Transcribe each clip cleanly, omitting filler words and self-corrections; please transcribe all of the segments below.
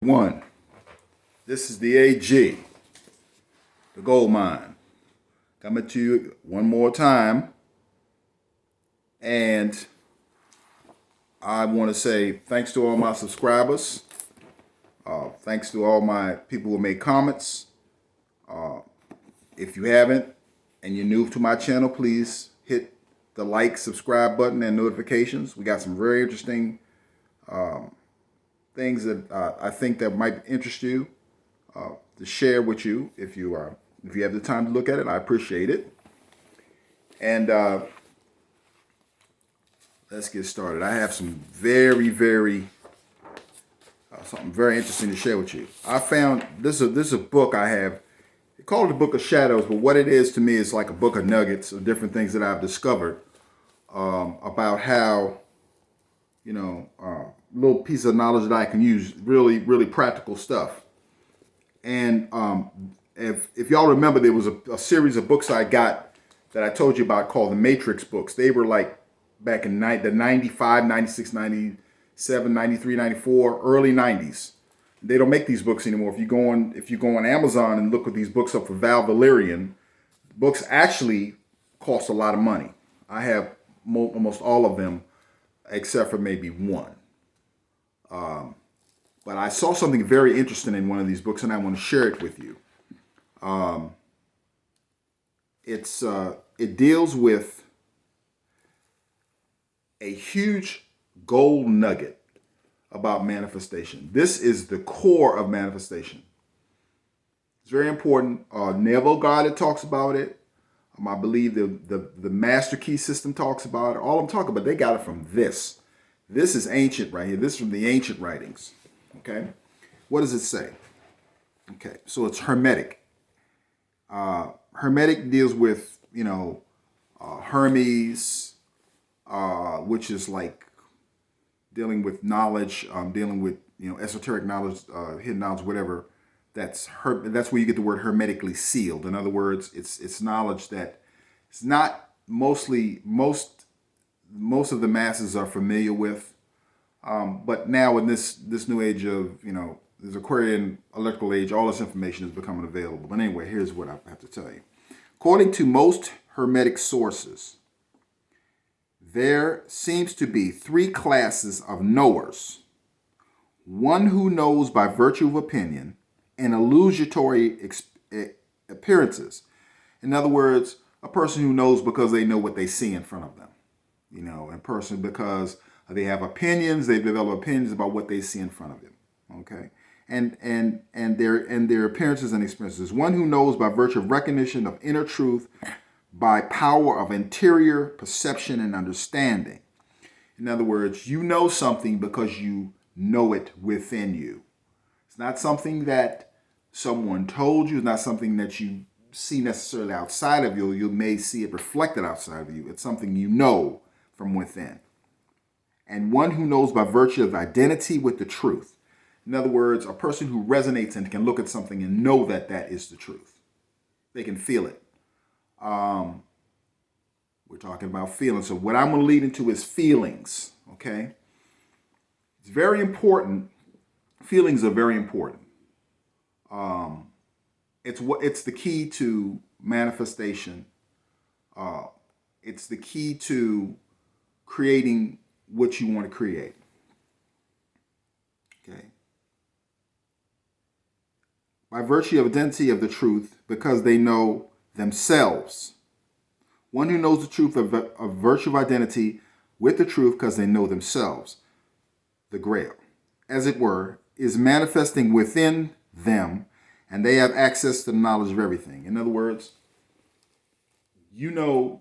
One, this is the AG, the gold mine, coming to you one more time. And I want to say thanks to all my subscribers. Thanks to all my people who made comments. If you haven't and you're new to my channel, please hit the like, subscribe button, and notifications. We got some very interesting things that I think that might interest you to share with you. If you have the time to look at it, I appreciate it. And let's get started. I have some something very interesting to share with you. I found this is a book I have. They call it the Book of Shadows, but what it is to me is like a book of nuggets of different things that I've discovered about how, little piece of knowledge that I can use, really practical stuff. And if y'all remember, there was a series of books I got that I told you about called the Matrix books. They were like back in the 95, 96, 97, 93, 94, early 90s. They don't make these books anymore. If you go on Amazon and look at these books up for Val Valerian, books actually cost a lot of money. I have almost all of them except for maybe one. But I saw something very interesting in one of these books, and I want to share it with you. It deals with a huge gold nugget about manifestation. This is the core of manifestation. It's very important. Neville Goddard talks about it. I believe the Master Key System talks about it. All I'm talking about, they got it from this. This is ancient right here. This is from the ancient writings. Okay, what does it say? Okay, so it's Hermetic. Hermetic deals with Hermes, which is like dealing with knowledge, dealing with esoteric knowledge, hidden knowledge, whatever. That's where you get the word hermetically sealed. In other words, it's knowledge that it's not most of the masses are familiar with. But now in this new age of this Aquarian electrical age, all this information is becoming available. But anyway, here's what I have to tell you. According to most Hermetic sources, there seems to be three classes of knowers. One who knows by virtue of opinion and illusory appearances. In other words, a person who knows because they know what they see in front of them. A person because they have opinions, they develop opinions about what they see in front of them. Okay? And their appearances and experiences. One who knows by virtue of recognition of inner truth, by power of interior perception and understanding. In other words, you know something because you know it within you. It's not something that someone told you. It's not something that you see necessarily outside of you. You may see it reflected outside of you. It's something you know from within. And one who knows by virtue of identity with the truth. In other words, a person who resonates and can look at something and know that that is the truth. They can feel it. We're talking about feelings. So what I'm going to lead into is feelings. Okay? It's very important. Feelings are very important. It's the key to manifestation. It's the key to creating what you want to create. Okay. By virtue of identity of the truth, because they know themselves. One who knows the truth of virtue of identity with the truth because they know themselves. The Grail, as it were, is manifesting within them, and they have access to the knowledge of everything. In other words, you know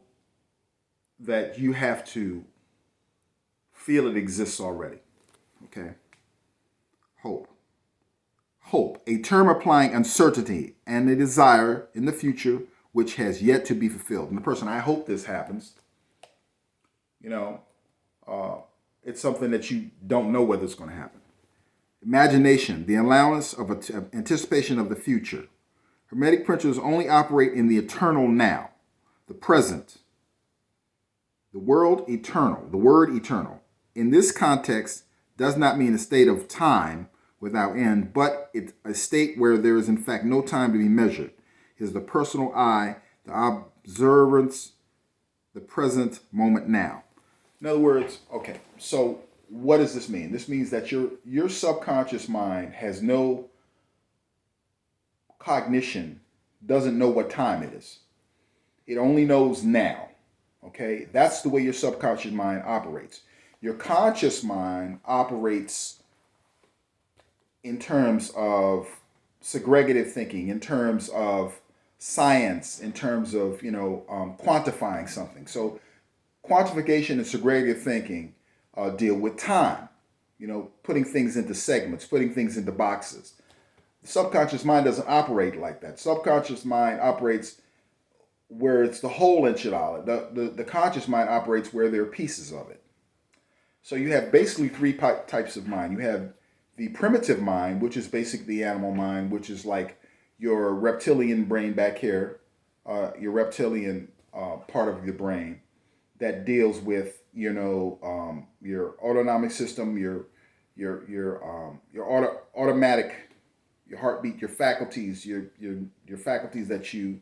that you have to feel it exists already. Okay? Hope. Hope, a term applying uncertainty and a desire in the future which has yet to be fulfilled. And the person, I hope this happens. It's something that you don't know whether it's going to happen. Imagination, the allowance of anticipation of the future. Hermetic principles only operate in the eternal now, the present, the word eternal. In this context, does not mean a state of time, without end, but it's a state where there is in fact no time to be measured. It is the personal I, the observance, the present moment now. In other words, okay, so what does this mean? This means that your subconscious mind has no cognition, doesn't know what time it is. It only knows now. Okay? That's the way your subconscious mind operates. Your conscious mind operates in terms of segregative thinking, in terms of science, in terms of quantifying something. So quantification and segregative thinking deal with time, putting things into segments, putting things into boxes. The subconscious mind doesn't operate like that. Subconscious mind operates where it's the whole enchilada. The conscious mind operates where there are pieces of it. So you have basically three types of mind. You have the primitive mind, which is basically the animal mind, which is like your reptilian brain back here, your reptilian part of your brain that deals with your autonomic system, your automatic, your heartbeat, your faculties, your faculties that you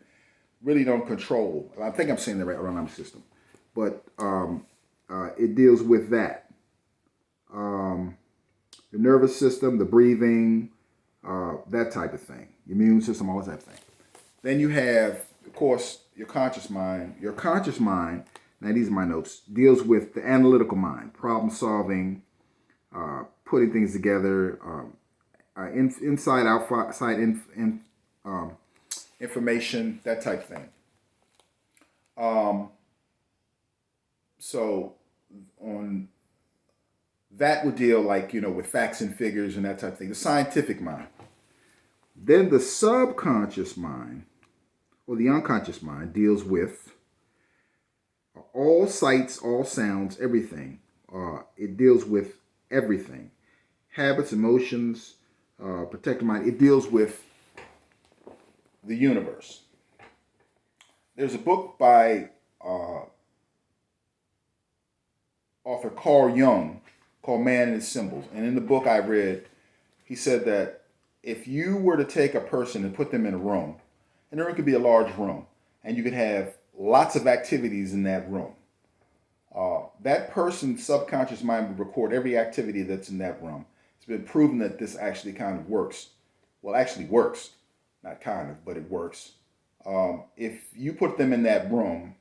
really don't control. I think I'm saying the right autonomic system, but it deals with that. The nervous system, the breathing, that type of thing, your immune system, all that type of thing. Then you have, of course, your conscious mind. Your conscious mind, now these are my notes, deals with the analytical mind, problem solving, putting things together, inside, outside information, that type of thing. So on that would deal with facts and figures and that type of thing, the scientific mind. Then the subconscious mind, or the unconscious mind, deals with all sights, all sounds, everything. It deals with everything. Habits, emotions, protective mind. It deals with the universe. There's a book by author Carl Jung called Man and His Symbols. And in the book I read, he said that if you were to take a person and put them in a room, and the room could be a large room, and you could have lots of activities in that room, that person's subconscious mind would record every activity that's in that room. It's been proven that this actually kind of works. Well, actually works. Not kind of, but it works. If you put them in that room,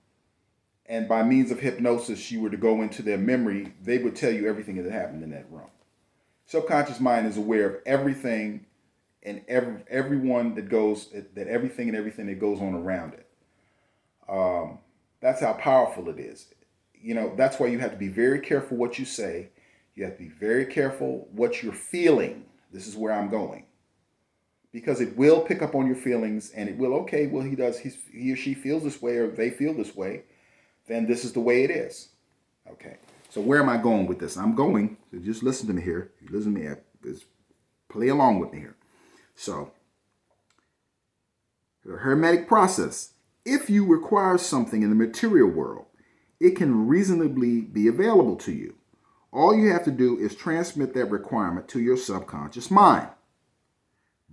and by means of hypnosis, you were to go into their memory, they would tell you everything that happened in that room. Subconscious mind is aware of everything and everyone that goes, that everything and everything that goes on around it. That's how powerful it is. That's why you have to be very careful what you say. You have to be very careful what you're feeling. This is where I'm going. Because it will pick up on your feelings, and it will, okay, well, he or she feels this way, or they feel this way, then this is the way it is. Okay. So where am I going with this? I'm going, just listen to me here. You listen to me, just play along with me here. So, the hermetic process. If you require something in the material world, it can reasonably be available to you. All you have to do is transmit that requirement to your subconscious mind.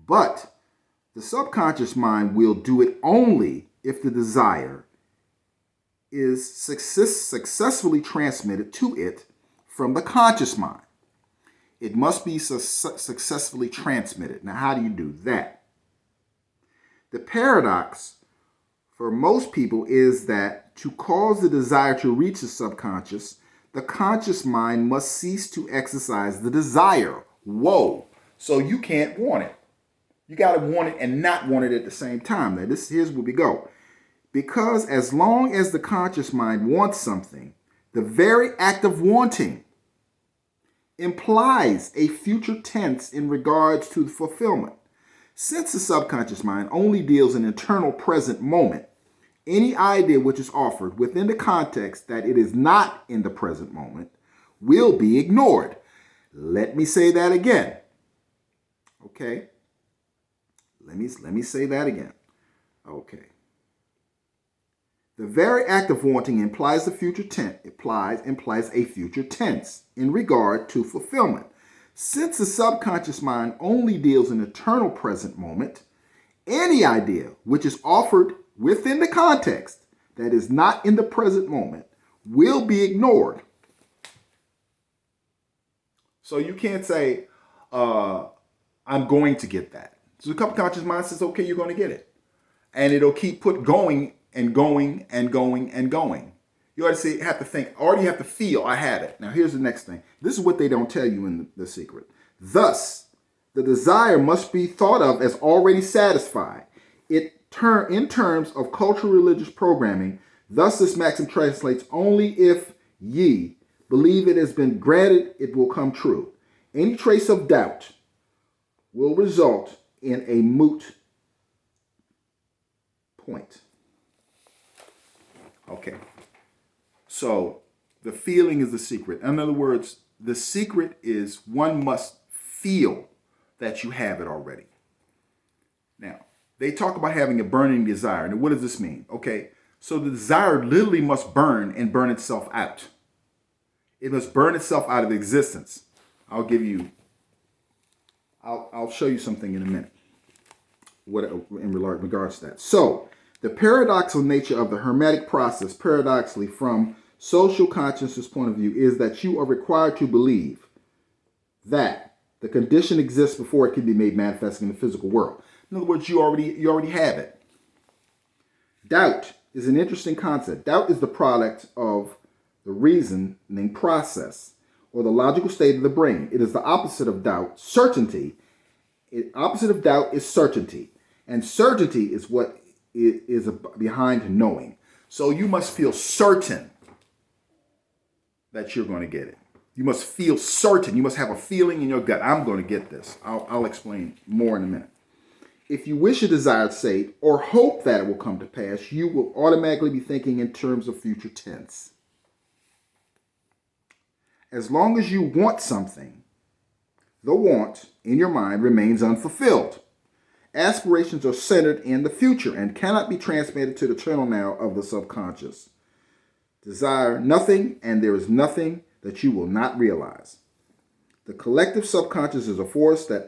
But the subconscious mind will do it only if the desire is successfully transmitted to it from the conscious mind. It must be successfully transmitted. Now, how do you do that? The paradox for most people is that to cause the desire to reach the subconscious, the conscious mind must cease to exercise the desire. Whoa. So you can't want it. You got to want it and not want it at the same time. Now, here's where we go. Because as long as the conscious mind wants something, the very act of wanting implies a future tense in regards to the fulfillment. Since the subconscious mind only deals in internal present moment, any idea which is offered within the context that it is not in the present moment will be ignored. Let me say that again. Okay? Let me say that again. Okay. The very act of wanting implies a future tense in regard to fulfillment. Since the subconscious mind only deals in eternal present moment, any idea which is offered within the context that is not in the present moment will be ignored. So you can't say, I'm going to get that. So the subconscious mind says, okay, you're going to get it. And it'll keep going and going and going and going. You already have to think, already have to feel, I have it. Now here's the next thing. This is what they don't tell you in the secret. Thus, the desire must be thought of as already satisfied. In terms of cultural religious programming, thus this maxim translates only if ye believe it has been granted, it will come true. Any trace of doubt will result in a moot point. Okay. So the feeling is the secret. In other words, the secret is one must feel that you have it already. Now, they talk about having a burning desire. Now, what does this mean? Okay, so the desire literally must burn and burn itself out. It must burn itself out of existence. I'll show you something in a minute in regards to that. So, the paradoxical nature of the Hermetic process, paradoxically from social consciousness point of view, is that you are required to believe that the condition exists before it can be made manifest in the physical world. In other words, you already have it. Doubt is an interesting concept. Doubt is the product of the reasoning process or the logical state of the brain. It is the opposite of doubt, certainty. Opposite of doubt is certainty. And certainty is what is behind knowing. So you must feel certain that you're going to get it. You must feel certain. You must have a feeling in your gut. I'm going to get this. I'll explain more in a minute. If you wish a desired state or hope that it will come to pass, you will automatically be thinking in terms of future tense. As long as you want something, the want in your mind remains unfulfilled. Aspirations are centered in the future and cannot be transmitted to the eternal now of the subconscious. Desire nothing, and there is nothing that you will not realize. The collective subconscious is a force that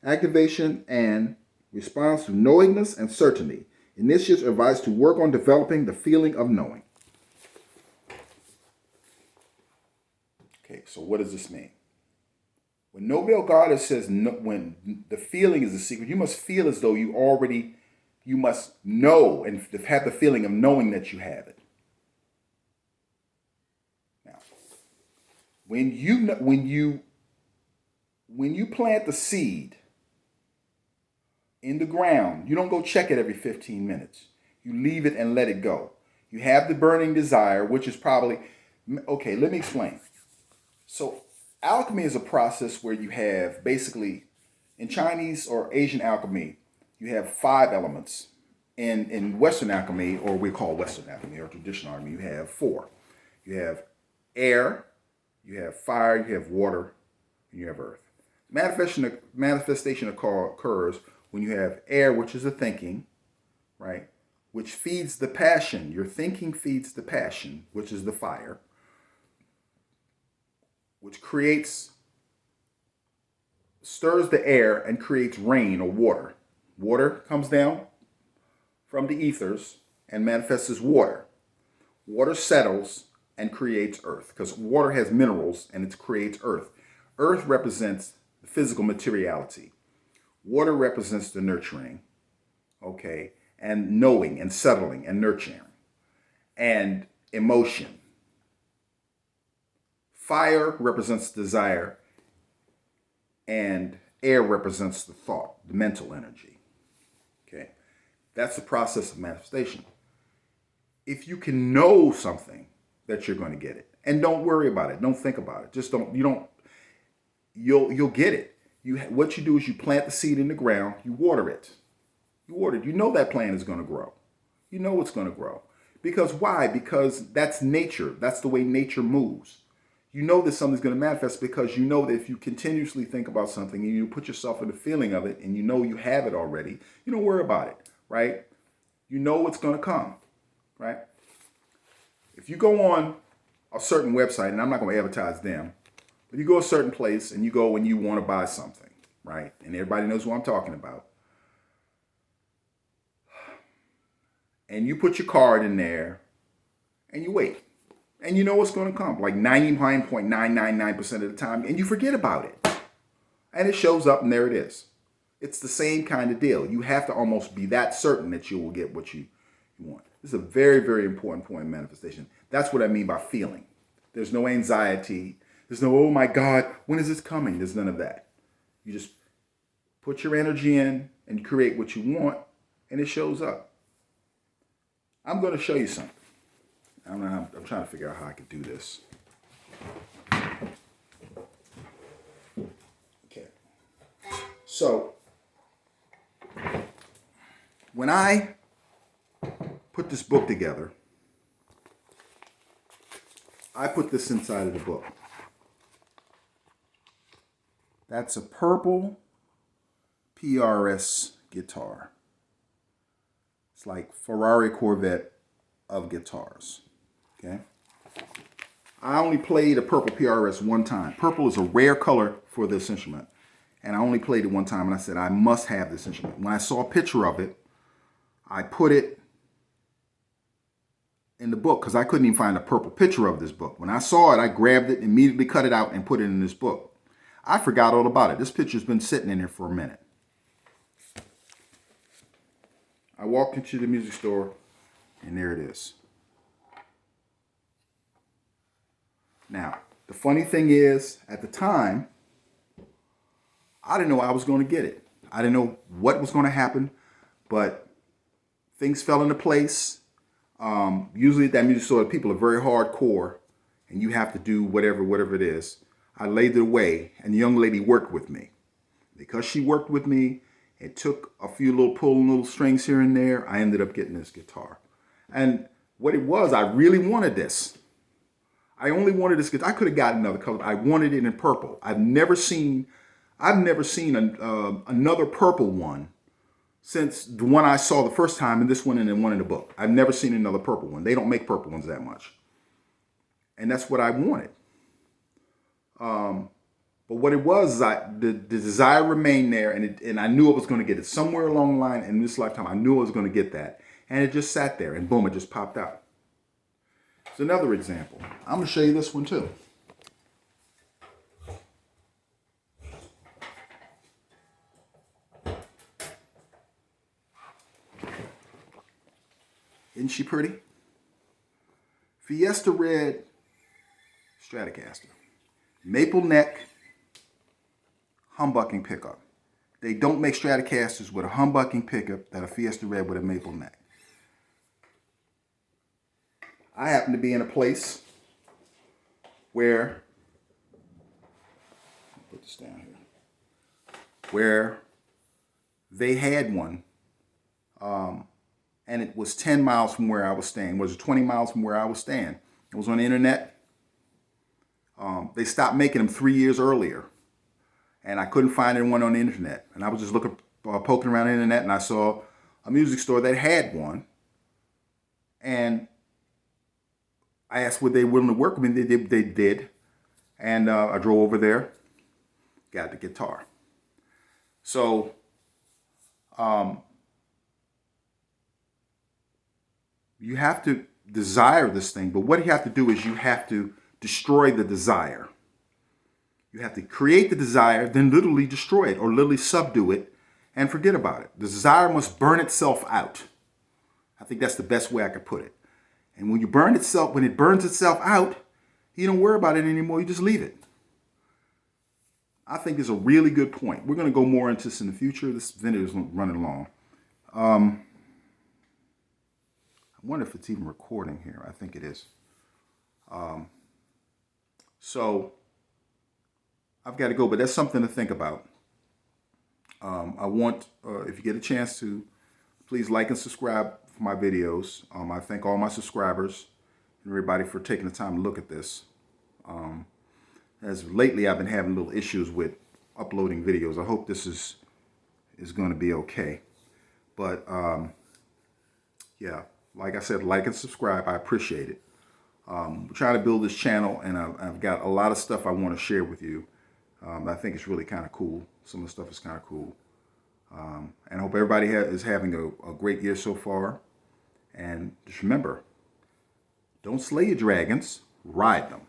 activation and response to knowingness and certainty. Initiates are advised to work on developing the feeling of knowing. Okay, so what does this mean? When Nobel Goddard says when the feeling is the secret, you must feel as though you must know and have the feeling of knowing that you have it. Now, when you plant the seed in the ground, you don't go check it every 15 minutes. You leave it and let it go. You have the burning desire, which is probably, okay, let me explain. So alchemy is a process where you have basically, in Chinese or Asian alchemy, you have 5 elements. In Western alchemy, or we call Western alchemy or traditional alchemy, you have 4. You have air, you have fire, you have water, and you have earth. Manifestation occurs when you have air, which is the thinking, right? Which feeds the passion. Your thinking feeds the passion, which is the fire, which stirs the air and creates rain or water. Water comes down from the ethers and manifests as water. Water settles and creates earth, because water has minerals and it creates earth. Earth represents the physical materiality. Water represents the nurturing, okay, and knowing and settling and nurturing and emotion. Fire represents desire, and air represents the thought, the mental energy. Okay, that's the process of manifestation. If you can know something, that you're going to get it, and don't worry about it. Don't think about it. You'll get it. What you do is you plant the seed in the ground. You water it. You know that plant is going to grow. You know it's going to grow. Because why? Because that's nature. That's the way nature moves. You know that something's going to manifest because you know that if you continuously think about something and you put yourself in the feeling of it and you know you have it already, you don't worry about it, right? You know what's going to come, right? If you go on a certain website, and I'm not going to advertise them, But you go a certain place and you go when you want to buy something, right? And everybody knows what I'm talking about. And you put your card in there and you wait. And you know what's going to come, like 99.999% of the time, and you forget about it. And it shows up and there it is. It's the same kind of deal. You have to almost be that certain that you will get what you want. This is a very, very important point in manifestation. That's what I mean by feeling. There's no anxiety. There's no, oh my God, when is this coming? There's none of that. You just put your energy in and create what you want, and it shows up. I'm going to show you something. I don't know how, I'm trying to figure out how I could do this. Okay. So, when I put this book together, I put this inside of the book. That's a purple PRS guitar. It's like Ferrari Corvette of guitars. Okay. I only played a purple PRS one time. Purple is a rare color for this instrument. And I only played it one time and I said, I must have this instrument. When I saw a picture of it, I put it in the book because I couldn't even find a purple picture of this book. When I saw it, I grabbed it, immediately cut it out and put it in this book. I forgot all about it. This picture's been sitting in there for a minute. I walked into the music store and there it is. Now, the funny thing is, at the time, I didn't know I was going to get it. I didn't know what was going to happen, but things fell into place. Usually at that music store, people are very hardcore, and you have to do whatever it is. I laid it away, and the young lady worked with me. Because she worked with me, it took a few pulling little strings here and there. I ended up getting this guitar. And what it was, I really wanted this. I only wanted this guitar. I could have gotten another color. I wanted it in purple. I've never seen another purple one since the one I saw the first time and this one and then one in the book. I've never seen another purple one. They don't make purple ones that much. And that's what I wanted. But what it was, the desire remained there, and I knew I was going to get it somewhere along the line in this lifetime. I knew I was going to get that. And it just sat there, and boom, it just popped out. It's another example. I'm going to show you this one too. Isn't she pretty? Fiesta Red Stratocaster. Maple neck, humbucking pickup. They don't make Stratocasters with a humbucking pickup that a Fiesta Red with a maple neck. I happen to be in a place where, put this down here, where they had one, and it was 10 miles from where I was staying. Was it 20 miles from where I was staying? It was on the internet. They stopped making them 3 years earlier, and I couldn't find anyone on the internet. And I was just looking, poking around the internet, and I saw a music store that had one, and I asked would they willing to work with me. They did. And I drove over there, got the guitar. So you have to desire this thing, but what you have to do is you have to destroy the desire. You have to create the desire, then literally destroy it or literally subdue it and forget about it. The desire must burn itself out. I think that's the best way I could put it. And when it burns itself out, you don't worry about it anymore. You just leave it. I think it's a really good point. We're going to go more into this in the future. This video is running long. I wonder if it's even recording here. I think it is. So I've got to go, but that's something to think about. I want, if you get a chance to, please like and subscribe for my videos. I thank all my subscribers and everybody for taking the time to look at this. As lately I've been having little issues with uploading videos. I hope this is going to be okay. But yeah, like I said, like and subscribe. I appreciate it. We're trying to build this channel, and I've got a lot of stuff I want to share with you. I think it's really kind of cool. Some of the stuff is kind of cool. And I hope everybody is having a great year so far. And just remember, don't slay your dragons, ride them.